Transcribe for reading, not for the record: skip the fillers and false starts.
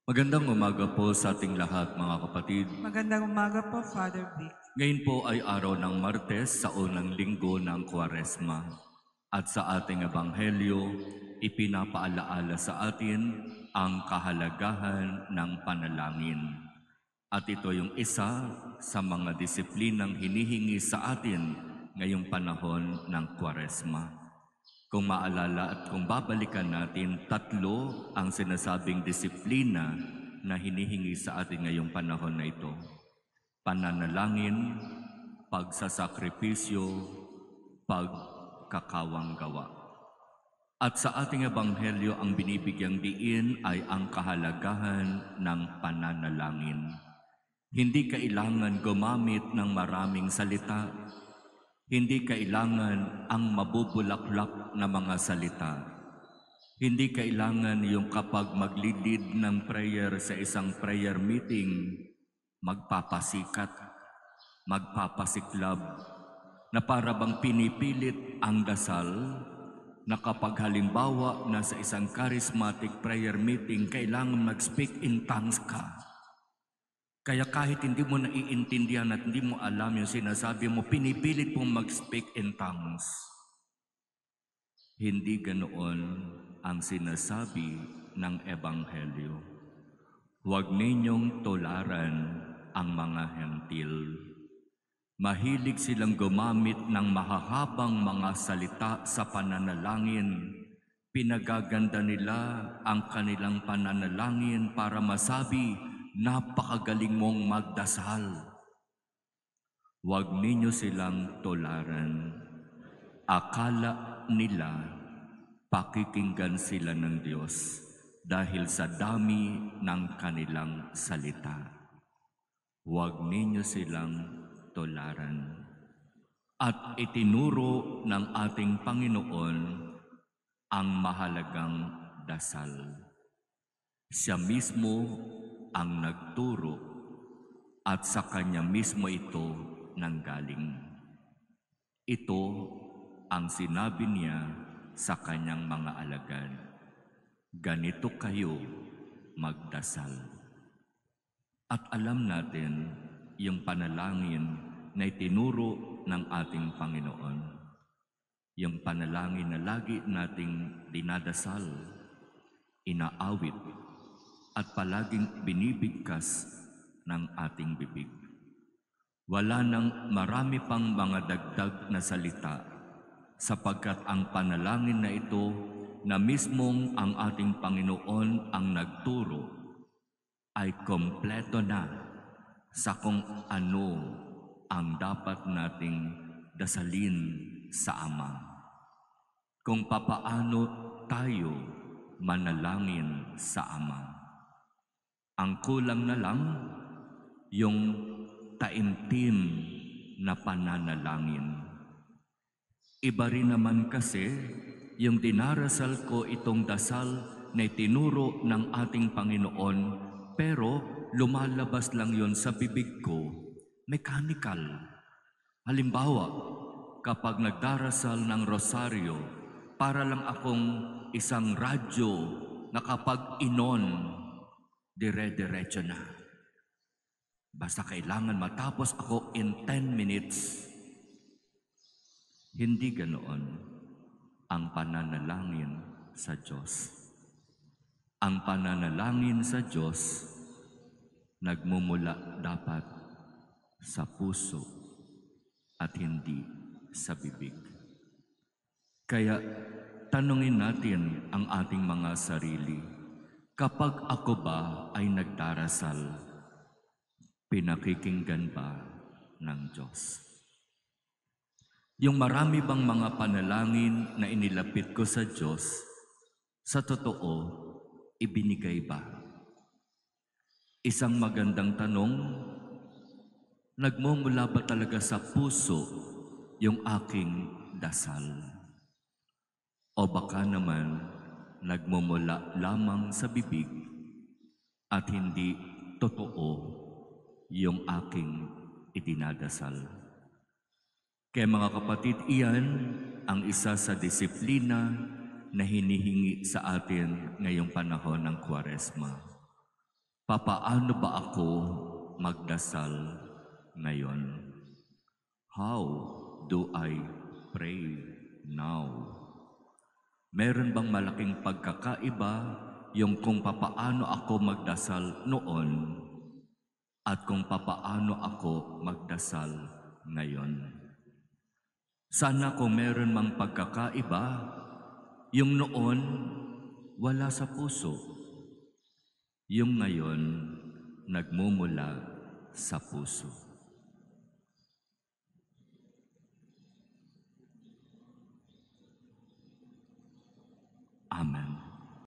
Magandang umaga po sa ating lahat mga kapatid. Magandang umaga po, Father Vic. Ngayon po ay araw ng Martes sa unang linggo ng Kwaresma. At sa ating ebanghelyo, ipinapaalaala sa atin ang kahalagahan ng panalangin. At ito yung isa sa mga disiplinang hinihingi sa atin ngayong panahon ng Kwaresma. Kung maalala at kung babalikan natin, tatlo ang sinasabing disiplina na hinihingi sa atin ngayong panahon na ito. Pananalangin, pagsasakripisyo, pagkakawang gawa. At sa ating ebanghelyo, ang binibigyang diin ay ang kahalagahan ng pananalangin. Hindi kailangan gumamit ng maraming salita. Hindi kailangan ang mabubulaklak na mga salita. Hindi kailangan yung kapag maglilid ng prayer sa isang prayer meeting, magpapasikat, magpapasiklab, na para bang pinipilit ang dasal, na kapag halimbawa na sa isang charismatic prayer meeting, kailangan mag-speak in tongues ka. Kaya kahit hindi mo naiintindihan at hindi mo alam yung sinasabi mo, pinipilit mong mag-speak in tongues. Hindi ganoon ang sinasabi ng Ebanghelyo. Huwag ninyong tularan ang mga hentil. Mahilig silang gumamit ng mahahabang mga salita sa pananalangin. Pinagaganda nila ang kanilang pananalangin para masabi, napakagaling mong magdasal. Huwag ninyo silang tularan. Akala nila pakikinggan sila ng Diyos dahil sa dami ng kanilang salita. Huwag ninyo silang tularan. At itinuro ng ating Panginoon ang mahalagang dasal. Siya mismo ang nagturo at sa kanya mismo ito nanggaling. Ito ang sinabi niya sa kanyang mga alagad. Ganito kayo magdasal. At alam natin yung panalangin na itinuro ng ating Panginoon. Yung panalangin na lagi nating dinadasal, inaawit, at palaging binibigkas ng ating bibig. Wala nang marami pang mga dagdag na salita sapagkat ang panalangin na ito na mismong ang ating Panginoon ang nagturo ay kompleto na sa kung ano ang dapat nating dasalin sa Ama. Kung papaano tayo manalangin sa Ama. Ang kulang na lang, yung taimtim na pananalangin. Iba rin naman kasi yung dinarasal ko itong dasal na itinuro ng ating Panginoon, pero lumalabas lang yon sa bibig ko, mechanical. Halimbawa, kapag nagdarasal ng rosaryo, para lang akong isang radyo na kapag inon, dire-diretso na. Basta kailangan matapos ako in 10 minutes. Hindi ganoon ang pananalangin sa Diyos. Ang pananalangin sa Diyos nagmumula dapat sa puso at hindi sa bibig. Kaya tanungin natin ang ating mga sarili. Kapag ako ba ay nagdarasal, pinakikinggan ba ng Diyos? Yung marami bang mga panalangin na inilapit ko sa Diyos, sa totoo, ibinigay ba? Isang magandang tanong, nagmumula ba talaga sa puso yung aking dasal? O baka naman, nagmumula lamang sa bibig at hindi totoo yung aking idinadasal. Kaya mga kapatid, iyan ang isa sa disiplina na hinihingi sa atin ngayong panahon ng Kwaresma. Papaano ba ako magdasal ngayon? How do I pray now? Meron bang malaking pagkakaiba yung kung papaano ako magdasal noon at kung papaano ako magdasal ngayon? Sana kung meron mang pagkakaiba, yung noon wala sa puso, yung ngayon nagmumula sa puso.